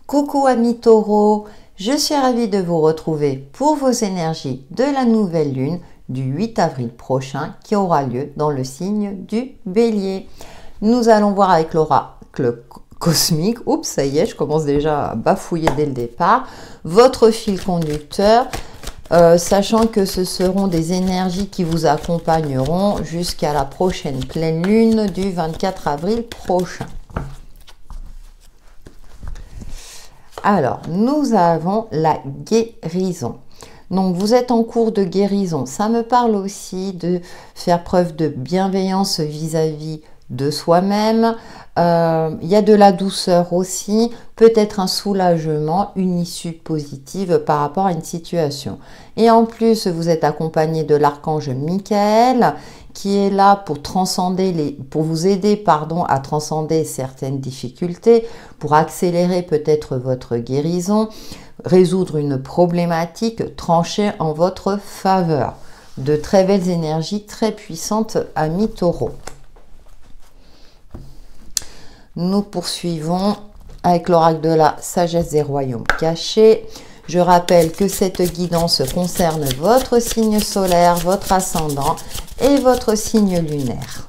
Coucou amis taureaux, je suis ravie de vous retrouver pour vos énergies de la nouvelle lune du 8 avril prochain qui aura lieu dans le signe du bélier. Nous allons voir avec l'oracle cosmique, oups ça y est, je commence déjà à bafouiller dès le départ, votre fil conducteur, sachant que ce seront des énergies qui vous accompagneront jusqu'à la prochaine pleine lune du 24 avril prochain. Alors, nous avons la guérison. Donc, vous êtes en cours de guérison. Ça me parle aussi de faire preuve de bienveillance vis-à-vis de soi-même. Il y a de la douceur aussi, peut-être un soulagement, une issue positive par rapport à une situation. Et en plus, vous êtes accompagné de l'archange Michael qui est là pour pour vous aider à transcender certaines difficultés, pour accélérer peut-être votre guérison, résoudre une problématique, trancher en votre faveur. De très belles énergies, très puissantes, amis taureaux. Nous poursuivons avec l'oracle de la sagesse des royaumes cachés. Je rappelle que cette guidance concerne votre signe solaire, votre ascendant et votre signe lunaire.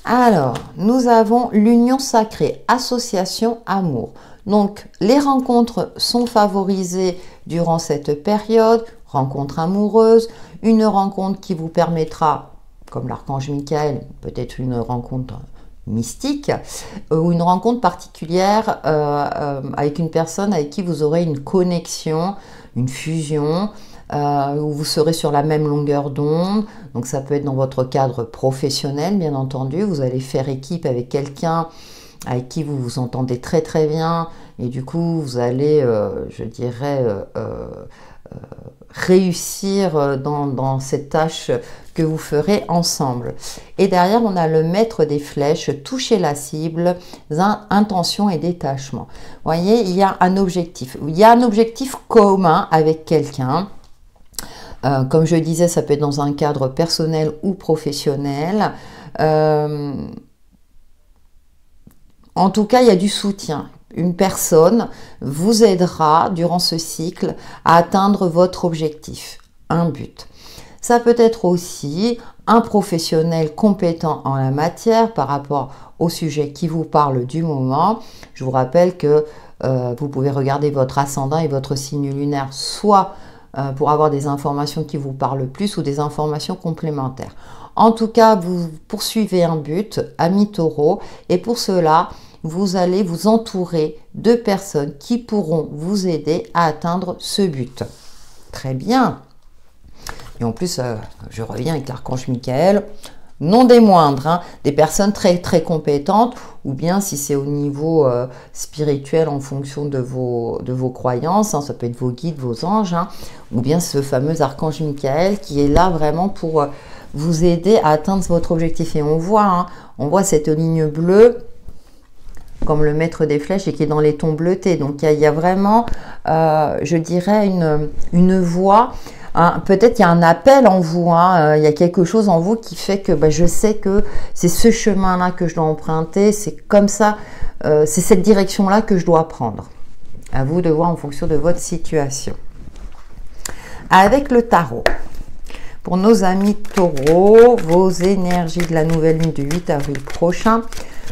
Alors, nous avons l'union sacrée, association, amour. Donc, les rencontres sont favorisées durant cette période, rencontre amoureuse, une rencontre qui vous permettra, comme l'archange Michael, peut-être une rencontre mystique ou une rencontre particulière avec une personne avec qui vous aurez une connexion, une fusion, où vous serez sur la même longueur d'onde. Donc ça peut être dans votre cadre professionnel, bien entendu. Vous allez faire équipe avec quelqu'un avec qui vous vous entendez très très bien et du coup vous allez, je dirais, réussir dans cette tâche que vous ferez ensemble. Et derrière, on a le maître des flèches, toucher la cible, intention et détachement. Vous voyez, il y a un objectif. Il y a un objectif commun avec quelqu'un. Comme je disais, ça peut être dans un cadre personnel ou professionnel. En tout cas, il y a du soutien. Une personne vous aidera durant ce cycle à atteindre votre objectif, un but. Ça peut être aussi un professionnel compétent en la matière par rapport au sujet qui vous parle du moment. Je vous rappelle que vous pouvez regarder votre ascendant et votre signe lunaire, soit pour avoir des informations qui vous parlent plus ou des informations complémentaires. En tout cas, vous poursuivez un but, amis taureaux, et pour cela, vous allez vous entourer de personnes qui pourront vous aider à atteindre ce but. Très bien. Et en plus, je reviens avec l'archange Michael, non des moindres, hein, des personnes très très compétentes, ou bien si c'est au niveau spirituel en fonction de vos croyances, hein, ça peut être vos guides, vos anges, hein, ou bien ce fameux archange Michael qui est là vraiment pour vous aider à atteindre votre objectif. Et on voit cette ligne bleue comme le maître des flèches et qui est dans les tons bleutés. Donc il y a vraiment, je dirais, une voie. Hein, peut-être il y a un appel en vous, hein, il y a quelque chose en vous qui fait que je sais que c'est ce chemin-là que je dois emprunter, c'est comme ça, c'est cette direction-là que je dois prendre. À vous de voir en fonction de votre situation. Avec le tarot, pour nos amis taureaux, vos énergies de la nouvelle lune du 8 avril prochain,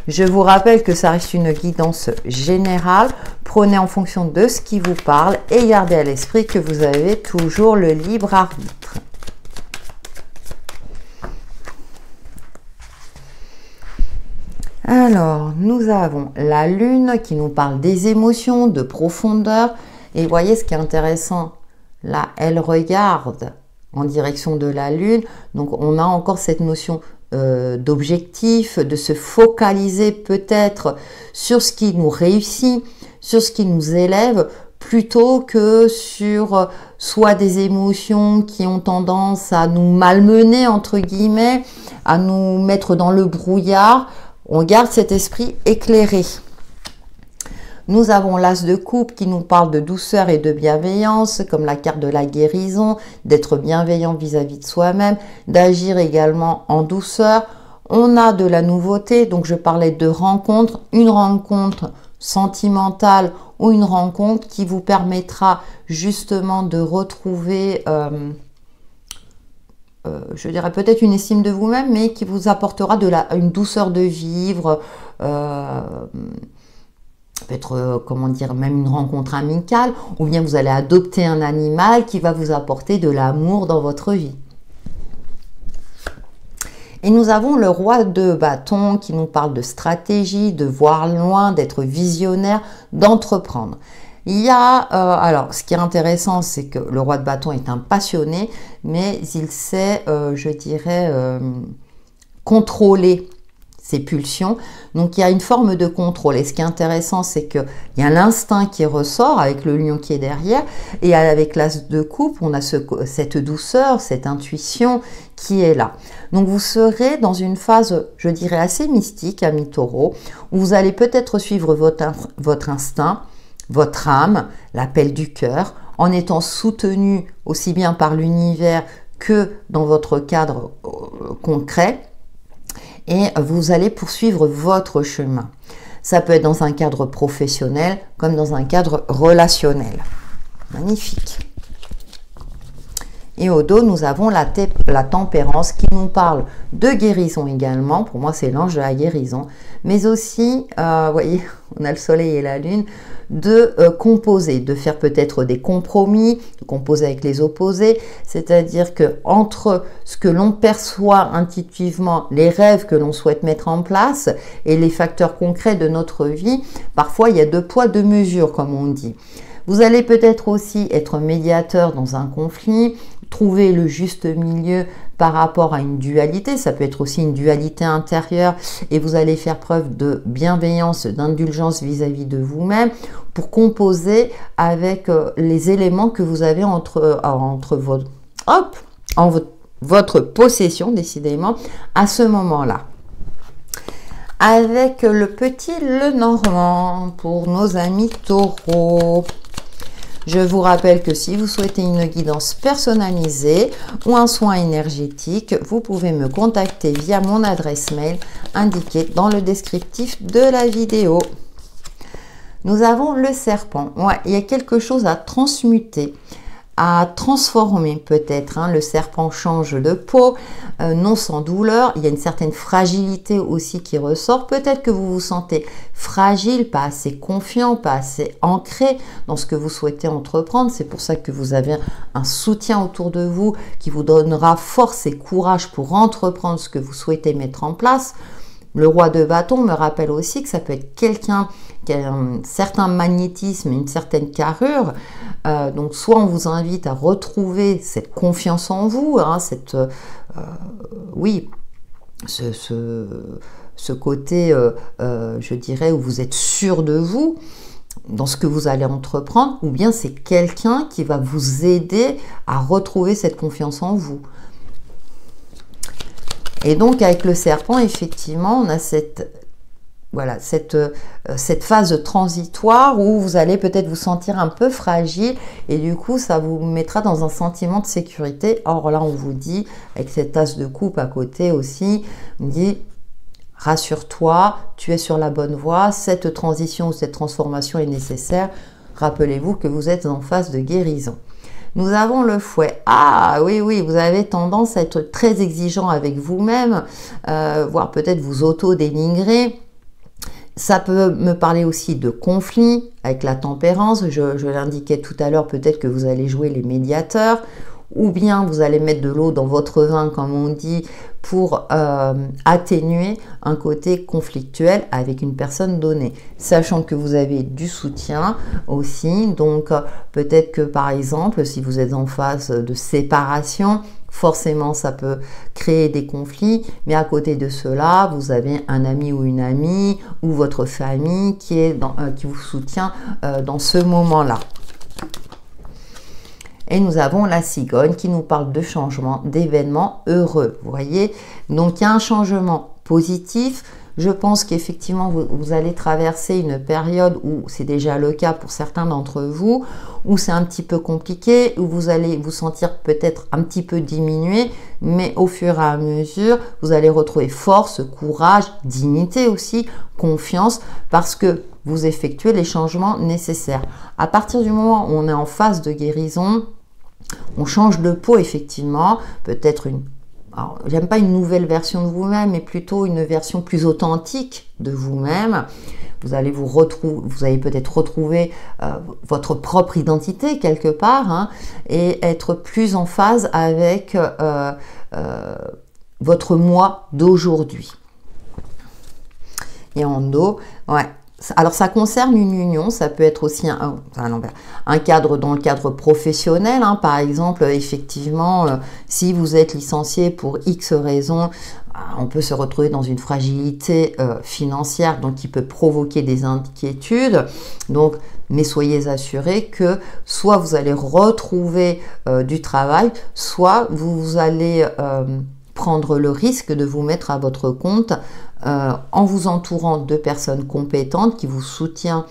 je vous rappelle que ça reste une guidance générale. Prenez en fonction de ce qui vous parle et gardez à l'esprit que vous avez toujours le libre arbitre. Alors, nous avons la lune qui nous parle des émotions, de profondeur. Et voyez ce qui est intéressant, là, elle regarde en direction de la lune. Donc, on a encore cette notion d'objectif, de se focaliser peut-être sur ce qui nous réussit, sur ce qui nous élève, plutôt que sur soit des émotions qui ont tendance à nous malmener, entre guillemets, à nous mettre dans le brouillard. On garde cet esprit éclairé. Nous avons l'as de coupe qui nous parle de douceur et de bienveillance, comme la carte de la guérison, d'être bienveillant vis-à-vis de soi-même, d'agir également en douceur. On a de la nouveauté, donc je parlais de rencontre, une rencontre sentimentale ou une rencontre qui vous permettra justement de retrouver, je dirais peut-être une estime de vous-même, mais qui vous apportera une douceur de vivre, peut-être, comment dire, même une rencontre amicale, ou bien vous allez adopter un animal qui va vous apporter de l'amour dans votre vie. Et nous avons le roi de bâton qui nous parle de stratégie, de voir loin, d'être visionnaire, d'entreprendre. Il y a, alors ce qui est intéressant, c'est que le roi de bâton est un passionné, mais il sait, je dirais, contrôler ses pulsions. Donc il y a une forme de contrôle. Et ce qui est intéressant, c'est qu'il y a l'instinct qui ressort avec le lion qui est derrière. Et avec l'as de coupe, on a cette douceur, cette intuition qui est là. Donc vous serez dans une phase, je dirais, assez mystique, amis taureaux, où vous allez peut-être suivre votre instinct, votre âme, l'appel du cœur, en étant soutenu aussi bien par l'univers que dans votre cadre concret. Et vous allez poursuivre votre chemin. Ça peut être dans un cadre professionnel comme dans un cadre relationnel. Magnifique. Et au dos, nous avons la tempérance qui nous parle de guérison également. Pour moi, c'est l'ange de la guérison. Mais aussi, vous voyez, on a le soleil et la lune, de composer, de faire peut-être des compromis, de composer avec les opposés. C'est-à-dire que entre ce que l'on perçoit intuitivement, les rêves que l'on souhaite mettre en place et les facteurs concrets de notre vie, parfois il y a deux poids, deux mesures, comme on dit. Vous allez peut-être aussi être médiateur dans un conflit, trouver le juste milieu par rapport à une dualité. Ça peut être aussi une dualité intérieure et vous allez faire preuve de bienveillance, d'indulgence vis-à-vis de vous-même pour composer avec les éléments que vous avez votre possession, décidément, à ce moment-là. Avec le petit Lenormand pour nos amis taureaux. Je vous rappelle que si vous souhaitez une guidance personnalisée ou un soin énergétique, vous pouvez me contacter via mon adresse mail indiquée dans le descriptif de la vidéo. Nous avons le serpent. Ouais, il y a quelque chose à transmuter, à transformer peut-être. Hein. Le serpent change de peau, non sans douleur. Il y a une certaine fragilité aussi qui ressort. Peut-être que vous vous sentez fragile, pas assez confiant, pas assez ancré dans ce que vous souhaitez entreprendre. C'est pour ça que vous avez un soutien autour de vous qui vous donnera force et courage pour entreprendre ce que vous souhaitez mettre en place. Le roi de bâton me rappelle aussi que ça peut être quelqu'un qui a un certain magnétisme, une certaine carrure. Donc soit on vous invite à retrouver cette confiance en vous, hein, oui, ce côté, je dirais, où vous êtes sûr de vous dans ce que vous allez entreprendre, ou bien c'est quelqu'un qui va vous aider à retrouver cette confiance en vous. Et donc avec le serpent, effectivement, on a cette phase transitoire où vous allez peut-être vous sentir un peu fragile et du coup ça vous mettra dans un sentiment de sécurité. Or là on vous dit, avec cette tasse de coupe à côté aussi, on dit rassure-toi, tu es sur la bonne voie, cette transition ou cette transformation est nécessaire. Rappelez-vous que vous êtes en phase de guérison. Nous avons le fouet. Ah oui, oui, vous avez tendance à être très exigeant avec vous-même, voire peut-être vous auto-dénigrer. Ça peut me parler aussi de conflit avec la tempérance. Je l'indiquais tout à l'heure, peut-être que vous allez jouer les médiateurs. Ou bien vous allez mettre de l'eau dans votre vin, comme on dit, pour atténuer un côté conflictuel avec une personne donnée. Sachant que vous avez du soutien aussi, donc peut-être que par exemple, si vous êtes en phase de séparation, forcément ça peut créer des conflits, mais à côté de cela, vous avez un ami ou une amie, ou votre famille qui vous soutient dans ce moment-là. Et nous avons la cigogne qui nous parle de changement, d'événements heureux. Vous voyez, donc il y a un changement positif. Je pense qu'effectivement, vous allez traverser une période où c'est déjà le cas pour certains d'entre vous, où c'est un petit peu compliqué, où vous allez vous sentir peut-être un petit peu diminué, mais au fur et à mesure, vous allez retrouver force, courage, dignité aussi, confiance, parce que vous effectuez les changements nécessaires. À partir du moment où on est en phase de guérison, on change de peau effectivement, peut-être alors, j'aime pas une nouvelle version de vous-même, mais plutôt une version plus authentique de vous-même. Vous allez peut-être retrouver votre propre identité quelque part, hein, et être plus en phase avec votre moi d'aujourd'hui. Et en haut, ouais. Alors ça concerne une union, ça peut être aussi un cadre dans le cadre professionnel, hein, par exemple, effectivement, si vous êtes licencié pour X raisons, on peut se retrouver dans une fragilité financière, donc qui peut provoquer des inquiétudes. Donc, mais soyez assurés que soit vous allez retrouver du travail, soit vous allez prendre le risque de vous mettre à votre compte en vous entourant de personnes compétentes qui vous soutiennent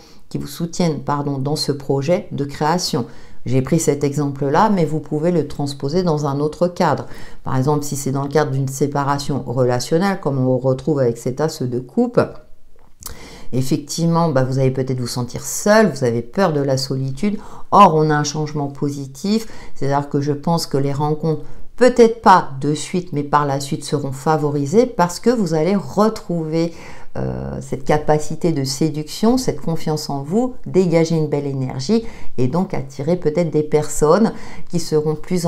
dans ce projet de création. J'ai pris cet exemple-là, mais vous pouvez le transposer dans un autre cadre. Par exemple, si c'est dans le cadre d'une séparation relationnelle, comme on retrouve avec cet as de coupe, effectivement, vous allez peut-être vous sentir seul, vous avez peur de la solitude. Or, on a un changement positif, c'est-à-dire que je pense que les rencontres, peut-être pas de suite, mais par la suite seront favorisées parce que vous allez retrouver cette capacité de séduction, cette confiance en vous, dégager une belle énergie et donc attirer peut-être des personnes qui seront plus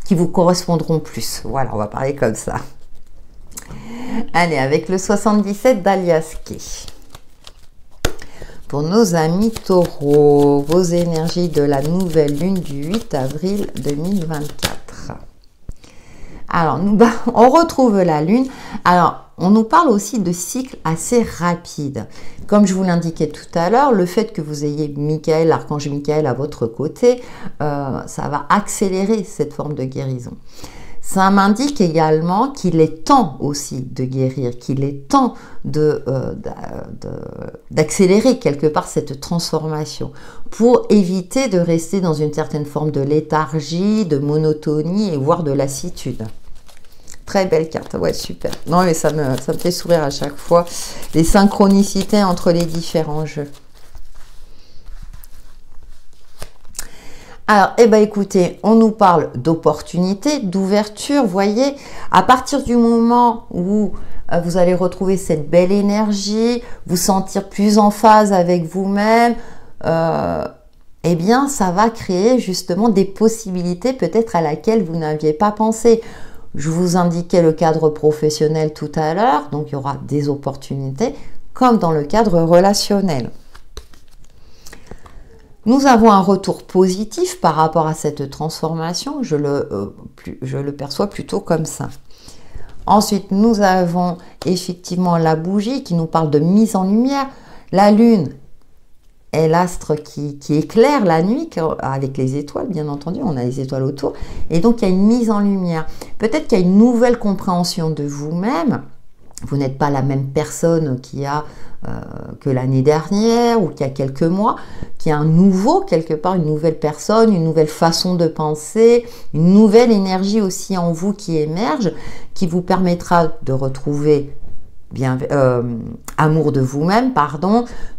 qui vous correspondront plus. Voilà, on va parler comme ça. Allez, avec le 77 d'Alias Key. Pour nos amis taureaux, vos énergies de la nouvelle lune du 8 avril 2024. Alors, on retrouve la lune. Alors, on nous parle aussi de cycles assez rapides. Comme je vous l'indiquais tout à l'heure, le fait que vous ayez Michael, l'archange Michael à votre côté, ça va accélérer cette forme de guérison. Ça m'indique également qu'il est temps aussi de guérir, qu'il est temps d'accélérer quelque part cette transformation pour éviter de rester dans une certaine forme de léthargie, de monotonie et voire de lassitude. Très belle carte, ouais, super. Non, mais ça me fait sourire à chaque fois, les synchronicités entre les différents jeux. Alors, écoutez, on nous parle d'opportunité, d'ouverture, voyez, à partir du moment où vous allez retrouver cette belle énergie, vous sentir plus en phase avec vous-même, ça va créer justement des possibilités peut-être à laquelle vous n'aviez pas pensé. Je vous indiquais le cadre professionnel tout à l'heure, donc il y aura des opportunités, comme dans le cadre relationnel. Nous avons un retour positif par rapport à cette transformation, je le perçois plutôt comme ça. Ensuite, nous avons effectivement la bougie qui nous parle de mise en lumière. La lune est l'astre qui éclaire la nuit avec les étoiles, bien entendu, on a les étoiles autour. Et donc, il y a une mise en lumière. Peut-être qu'il y a une nouvelle compréhension de vous-même. Vous n'êtes pas la même personne que l'année dernière ou qu'il y a quelques mois, qu'il y a un nouveau, quelque part, une nouvelle personne, une nouvelle façon de penser, une nouvelle énergie aussi en vous qui émerge, qui vous permettra de retrouver amour de vous-même,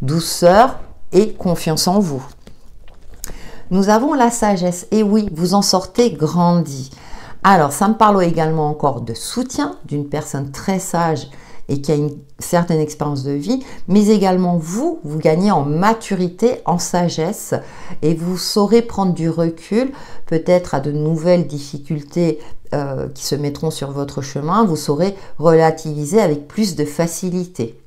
douceur et confiance en vous. Nous avons la sagesse, et oui, vous en sortez grandi. Alors, ça me parle également encore de soutien d'une personne très sage et qui a une certaine expérience de vie, mais également vous gagnez en maturité, en sagesse, et vous saurez prendre du recul, peut-être à de nouvelles difficultés qui se mettront sur votre chemin, vous saurez relativiser avec plus de facilité.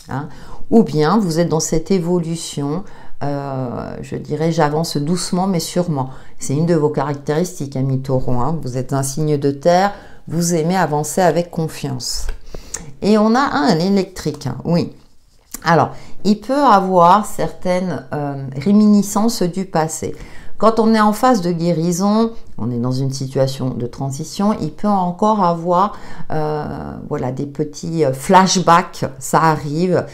Hein. Ou bien vous êtes dans cette évolution, je dirais j'avance doucement mais sûrement. C'est une de vos caractéristiques, amis taureaux. Hein. Vous êtes un signe de terre, vous aimez avancer avec confiance. Et on a un électrique, hein. Oui. Alors, il peut avoir certaines réminiscences du passé. Quand on est en phase de guérison, on est dans une situation de transition, il peut encore avoir voilà, des petits flashbacks, ça arrive.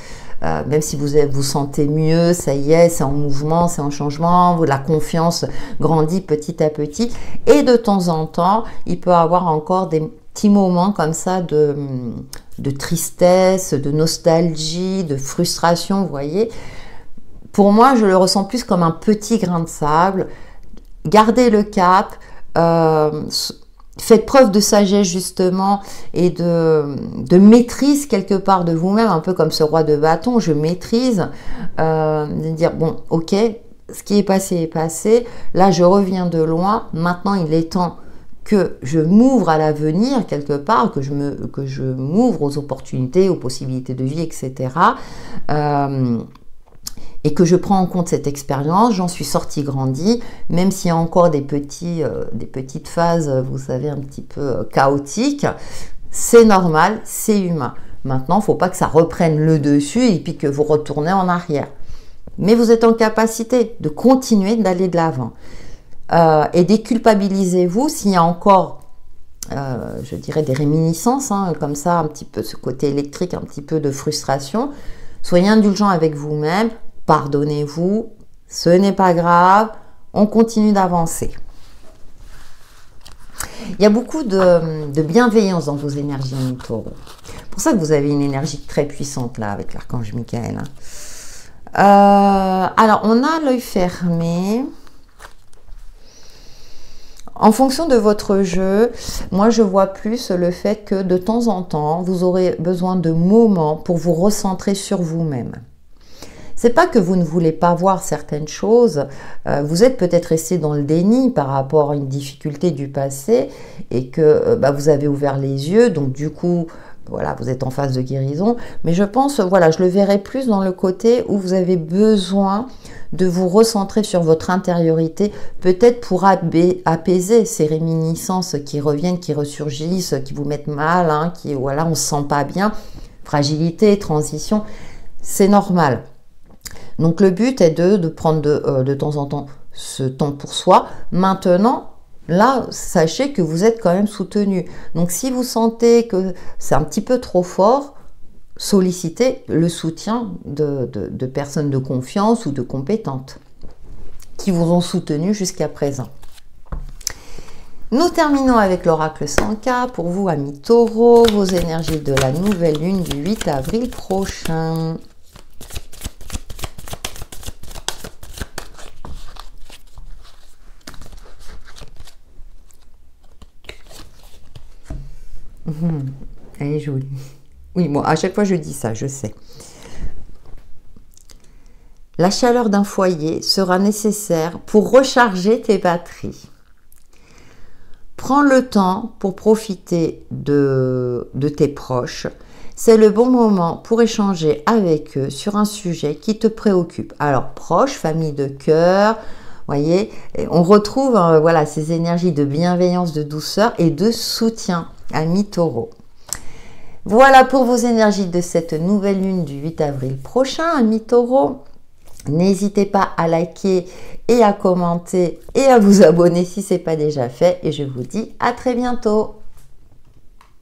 Même si vous vous sentez mieux, ça y est, c'est en mouvement, c'est en changement, la confiance grandit petit à petit. Et de temps en temps, il peut avoir encore des petits moments comme ça de tristesse, de nostalgie, de frustration, vous voyez. Pour moi, je le ressens plus comme un petit grain de sable. Gardez le cap, faites preuve de sagesse justement et de maîtrise quelque part de vous-même, un peu comme ce roi de bâton, je maîtrise, de dire bon, ok, ce qui est passé, là je reviens de loin, maintenant il est temps que je m'ouvre à l'avenir quelque part, que je m'ouvre aux opportunités, aux possibilités de vie, etc. Et que je prends en compte cette expérience, j'en suis sortie grandie, même s'il y a encore des petites phases, vous savez, un petit peu chaotiques, c'est normal, c'est humain. Maintenant, il ne faut pas que ça reprenne le dessus et puis que vous retournez en arrière. Mais vous êtes en capacité de continuer d'aller de l'avant. Et déculpabilisez-vous s'il y a encore, je dirais, des réminiscences, hein, comme ça, un petit peu ce côté électrique, un petit peu de frustration. Soyez indulgent avec vous-même. Pardonnez-vous, ce n'est pas grave, on continue d'avancer. Il y a beaucoup de bienveillance dans vos énergies, Taureau. C'est pour ça que vous avez une énergie très puissante là avec l'archange Michael. Alors, on a l'œil fermé. En fonction de votre jeu, moi je vois plus le fait que de temps en temps, vous aurez besoin de moments pour vous recentrer sur vous-même. C'est pas que vous ne voulez pas voir certaines choses, vous êtes peut-être resté dans le déni par rapport à une difficulté du passé et que vous avez ouvert les yeux, donc du coup, voilà, vous êtes en phase de guérison. Mais je pense, voilà, je le verrai plus dans le côté où vous avez besoin de vous recentrer sur votre intériorité, peut-être pour apaiser ces réminiscences qui reviennent, qui ressurgissent, qui vous mettent mal, hein, qui, voilà, on se sent pas bien, fragilité, transition, c'est normal. Donc le but est de prendre de temps en temps ce temps pour soi. Maintenant, là, sachez que vous êtes quand même soutenu. Donc si vous sentez que c'est un petit peu trop fort, sollicitez le soutien de personnes de confiance ou de compétentes qui vous ont soutenu jusqu'à présent. Nous terminons avec l'oracle 100K pour vous, amis Taureau, vos énergies de la nouvelle lune du 8 avril prochain. Elle est jolie. Oui, moi, à chaque fois je dis ça, je sais. La chaleur d'un foyer sera nécessaire pour recharger tes batteries. Prends le temps pour profiter de tes proches. C'est le bon moment pour échanger avec eux sur un sujet qui te préoccupe. Alors, proches, famille de cœur, voyez, on retrouve voilà, ces énergies de bienveillance, de douceur et de soutien, amis Taureau. Voilà pour vos énergies de cette nouvelle lune du 8 avril prochain, amis Taureau. N'hésitez pas à liker et à commenter et à vous abonner si ce n'est pas déjà fait. Et je vous dis à très bientôt.